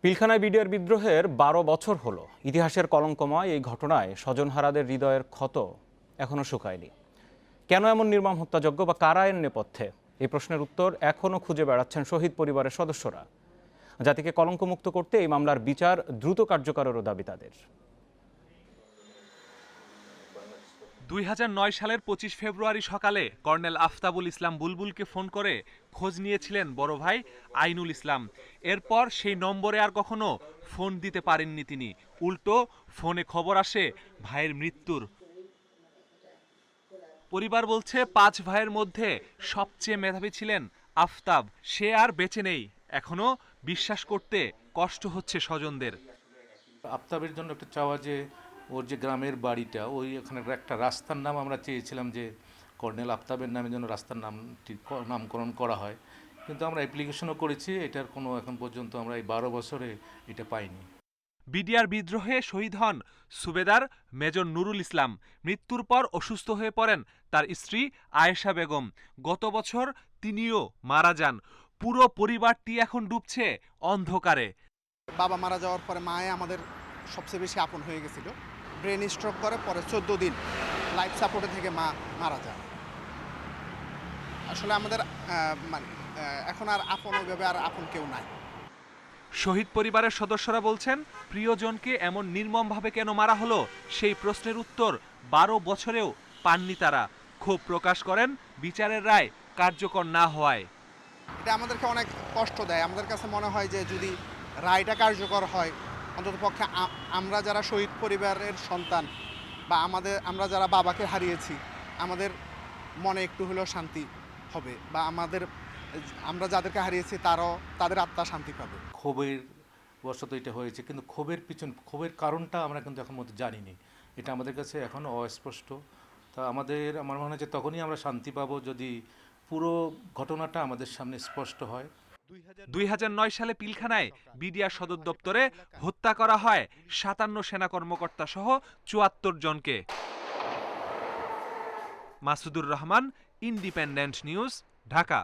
পিলখানায় BDR বিদ্রোহের ১২ বছর হলো। ইতিহাসের কলঙ্কময় এই ঘটনায় স্বজনহারাদের হৃদয়ের ক্ষত এখনো শুকায়নি। কেন এমন নির্মম হত্যাযজ্ঞ বা কারা এর নেপথ্যে? এই প্রশ্নের উত্তর এখনো খুঁজে বেড়াচ্ছেন শহীদ পরিবারের সদস্যরা। জাতিকে কলঙ্কমুক্ত করতে এই মামলার বিচার দ্রুত কার্যকরেরও দাবি তাদের। ২০০৯ সালের ২৫ ফেব্রুয়ারি সকালে কর্নেল আফতাবুল ইসলাম বুলবুলকে ফোন করে খোঁজ নিয়েছিলেন বড় ভাই আইনুল ইসলাম। এরপর সেই নম্বরে আর কখনো ফোন দিতে পারেননি তিনি। উল্টো ফোনে খবর আসে ভাইয়ের মৃত্যুর। পরিবার বলছে ৫ ভাইয়ের মধ্যে সবচেয়ে মেধাবী ছিলেন আফতাব। সে আর বেঁচে নেই। এখনো বিশ্বাস করতে কষ্ট হচ্ছে স্বজনদের। আফতাবের জন্য একটা চাওয়া যে ওর যে গ্রামের বাড়িটা ওই ওখানে একটা রাস্তার নাম আমরা চেয়েছিলাম যে কর্নেল আফতাবের নামে যেন রাস্তার নামকরণ করা হয়, কিন্তু আমরা অ্যাপ্লিকেশনও করেছি, এটার কোনো এখন পর্যন্ত আমরা এই ১২ বছরে এটা পাইনি। বিডিআর বিদ্রোহে শহীদ হন সুবেদার মেজর নুরুল ইসলাম। মৃত্যুর পর অসুস্থ হয়ে পড়েন তার স্ত্রী আয়েশা বেগম। গত বছর তিনিও মারা যান। পুরো পরিবারটি এখন ডুবছে অন্ধকারে। বাবা মারা যাওয়ার পরে মায়ে আমাদের সবচেয়ে বেশি আপন হয়ে গেছিল। ব্রেন স্ট্রোক করে পরে ১৪ দিন লাইফ সাপোর্টে থেকে মা মারা যান। আসলে আমাদের এখন আর আপন ওইভাবে আর আপন কেউ নাই। শহীদ পরিবারের সদস্যরা বলছেন, প্রিয়জনকে এমন নির্মমভাবে কেন মারা হলো সেই প্রশ্নের উত্তর ১২ বছরেও পাননি তারা। ক্ষোভ প্রকাশ করেন বিচারের রায় কার্যকর না হওয়ায়। এটা আমাদেরকে অনেক কষ্ট দেয়। আমাদের কাছে মনে হয় যে যদি রায়টা কার্যকর হয়, অন্ততপক্ষে আমরা যারা শহীদ পরিবারের সন্তান বা আমরা যারা বাবাকে হারিয়েছি, আমাদের মনে একটু হলেও শান্তি হবে, বা আমরা যাদেরকে হারিয়েছি তাদের আত্মা শান্তি পাবে। ক্ষোভের বশত এটা হয়েছে, কিন্তু ক্ষোভের কারণটা আমরা কিন্তু এখন মধ্যে জানিনি। এটা আমাদের কাছে এখনও অস্পষ্ট। তা আমার মনে হয় যে তখনই আমরা শান্তি পাবো যদি পুরো ঘটনাটা আমাদের সামনে স্পষ্ট হয়। ২০০৯ সালে পিলখানায় বিডিআর সদর দপ্তরে হত্যা করা হয় ৫৭ সেনা কর্মকর্তা সহ ৭৪ জনকে। Masudur Rahman, independent news, Dhaka.